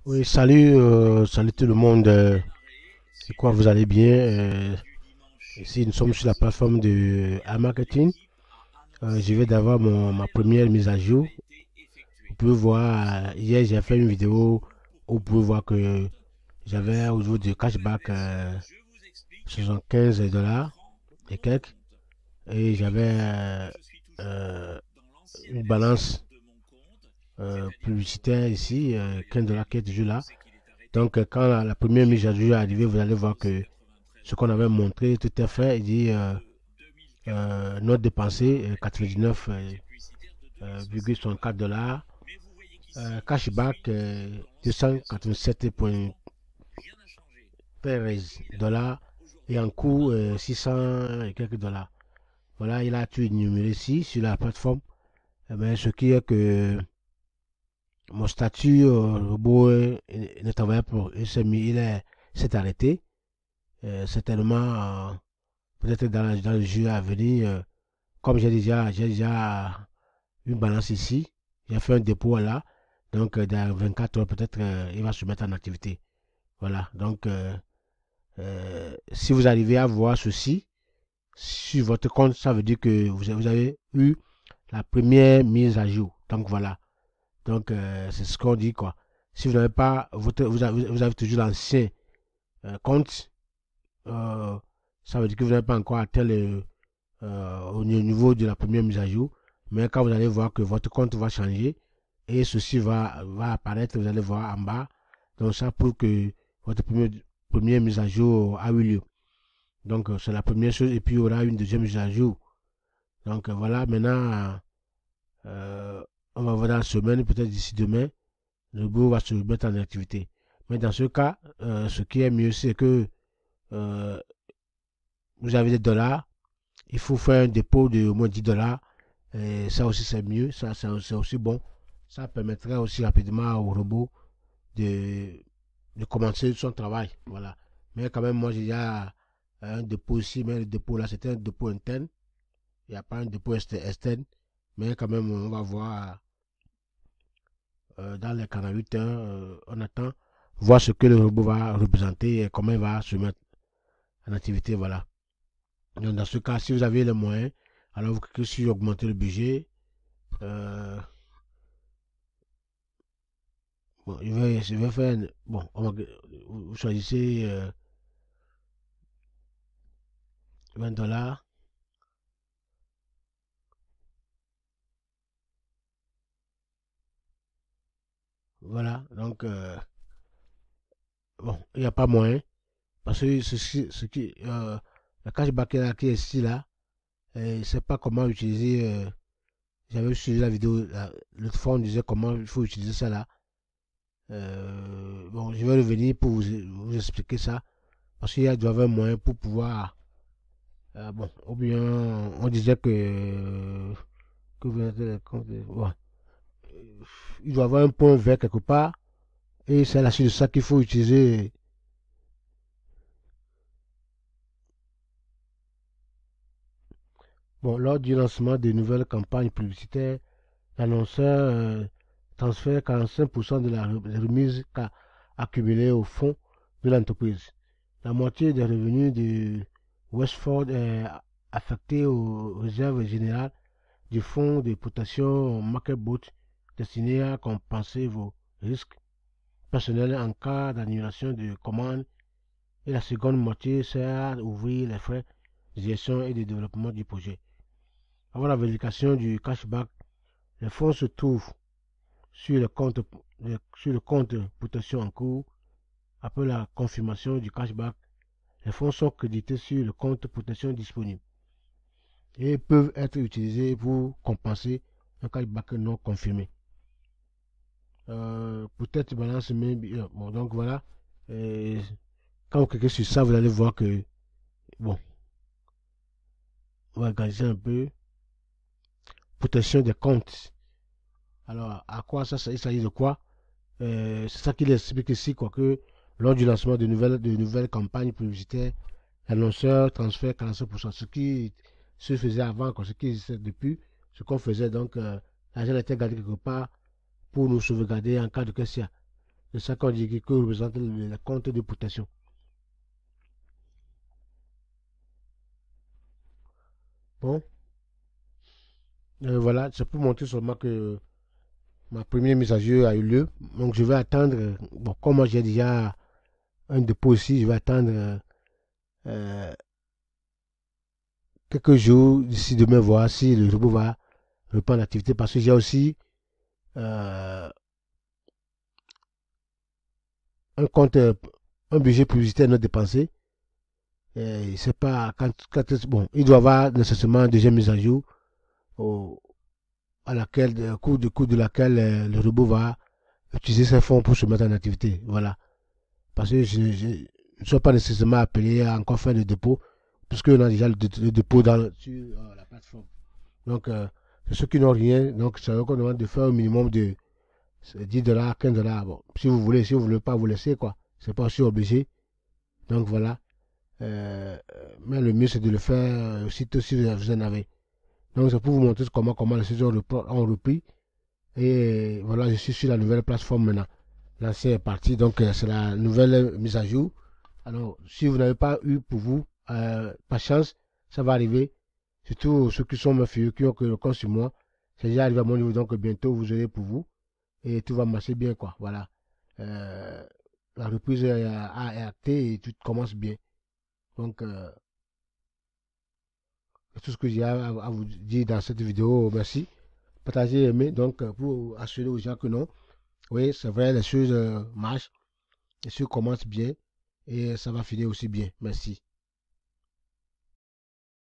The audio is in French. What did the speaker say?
Oui, salut, salut tout le monde. C'est quoi, vous allez bien? Ici, nous sommes sur la plateforme de iMarketing. Je viens d'avoir ma première mise à jour. Vous pouvez voir, hier, j'ai fait une vidéo où vous pouvez voir que j'avais au niveau du cashback 75 dollars et quelques. Et j'avais euh, une balance publicitaire ici, 15 dollars qui est toujours là. Donc, quand la première mise à jour est arrivée, vous allez voir que ce qu'on avait montré, tout est fait. Il dit note dépensée 99,64 dollars. Cashback 287,13 dollars. Et en coût 600 et quelques dollars. Voilà, il a tout énuméré ici sur la plateforme. Mais ce qui est que mon statut robot ne travaille pour s'est arrêté. Certainement, peut-être dans le jeu à venir, comme j'ai déjà une balance ici, j'ai fait un dépôt là, donc dans 24 heures, peut-être il va se mettre en activité. Voilà, donc si vous arrivez à voir ceci sur votre compte, ça veut dire que vous avez eu la première mise à jour. Donc voilà, donc c'est ce qu'on dit quoi. Si vous n'avez pas, vous avez toujours l'ancien compte, euh, ça veut dire que vous n'avez pas encore atteint au niveau de la première mise à jour. Mais quand vous allez voir que votre compte va changer et ceci va apparaître, vous allez voir en bas. Donc ça prouve que votre première mise à jour a eu lieu. Donc c'est la première chose et puis il y aura une deuxième mise à jour. Donc voilà, maintenant on va voir dans la semaine, peut-être d'ici demain, le bureau va se mettre en activité. Mais dans ce cas, ce qui est mieux, c'est que euh, vous avez des dollars, il faut faire un dépôt de au moins 10 dollars. Et ça aussi, c'est mieux. Ça, c'est aussi bon. Ça permettrait aussi rapidement au robot de, de commencer son travail. Voilà. Mais quand même, moi, j'ai déjà un dépôt ici. Mais le dépôt là, c'était un dépôt interne. Il n'y a pas un dépôt externe. Mais quand même, on va voir dans les 48 heures. On attend voir ce que le robot va représenter et comment il va se mettre en activité. Voilà. Donc, dans ce cas, si vous avez les moyens, alors vous cliquez sur augmenter le budget. Euh, bon, je vais faire. Bon, vous choisissez 20 dollars. Voilà. Donc, bon, il n'y a pas moyen. Parce que le cashback là, qui est ici, là, je ne sais pas comment utiliser. J'avais suivi la vidéo. L'autre fois, on disait comment il faut utiliser ça là. Bon, je vais revenir pour vous expliquer ça. Parce qu'il y a doit y avoir un moyen pour pouvoir. Bon, ou bien on disait que vous êtes. Ouais. Il doit y avoir un point vert quelque part. Et c'est là de ça qu'il faut utiliser. Bon, lors du lancement des nouvelles campagnes publicitaires, l'annonceur transfère 45% de la remise accumulée au fonds de l'entreprise. La moitié des revenus de Westford est affectée aux réserves générales du fonds de protection MarketBoot destiné à compenser vos risques personnels en cas d'annulation de commande et la seconde moitié sert à ouvrir les frais de gestion et de développement du projet. Avant la vérification du cashback, les fonds se trouvent sur sur le compte protection en cours. Après la confirmation du cashback, les fonds sont crédités sur le compte protection disponible et peuvent être utilisés pour compenser un cashback non confirmé. Peut-être balance mais bon donc voilà. Et quand vous cliquez sur ça, vous allez voir que bon, on va regarder un peu protection des comptes. Alors à quoi ça il s'agit de quoi? C'est ça qu'il explique ici quoi que lors du lancement de nouvelles campagnes publicitaires, l'annonceur transfère 45%, ce qui se faisait avant, quoi, ce qui existait depuis, ce qu'on faisait donc l'argent était gardé quelque part pour nous sauvegarder en cas de question. C'est ça qu'on dit que représente le compte de protection. Bon, voilà, c'est pour montrer seulement que ma première mise à jour a eu lieu. Donc je vais attendre, bon, comme moi j'ai déjà un dépôt ici, je vais attendre euh, quelques jours d'ici demain, voir si le robot va reprendre l'activité. Parce que j'ai aussi euh, un compte, un budget publicitaire non dépensé. C'est pas bon, il doit y avoir nécessairement une deuxième mise à jour au, à laquelle, au cours de laquelle le robot va utiliser ses fonds pour se mettre en activité. Voilà. Parce que je ne suis pas nécessairement appelé à encore faire le dépôt, puisqu'on a déjà le dépôt sur la plateforme. Donc, ceux qui n'ont rien, donc c'est eux qu'on demande de faire au minimum de 10 $, 15 $. Bon, si vous voulez, si vous ne voulez pas, vous laissez quoi. C'est pas aussi obligé. Donc voilà. Mais le mieux c'est de le faire aussitôt si vous en avez. Donc c'est pour vous montrer comment les choses ont repris. Et voilà, je suis sur la nouvelle plateforme maintenant. L'ancien est parti, donc c'est la nouvelle mise à jour. Alors, si vous n'avez pas eu pour vous, pas chance, ça va arriver. Surtout ceux qui sont mes filles, qui ont que le compte sur moi. C'est déjà arrivé à mon niveau, donc bientôt vous aurez pour vous. Et tout va marcher bien, quoi. Voilà. Euh, la reprise est actée et tout commence bien. Donc, c'est tout ce que j'ai à vous dire dans cette vidéo. Merci. Partagez, aimez. Donc, pour assurer aux gens que non. Oui, c'est vrai, les choses marchent. Les choses commencent bien. Et ça va finir aussi bien. Merci.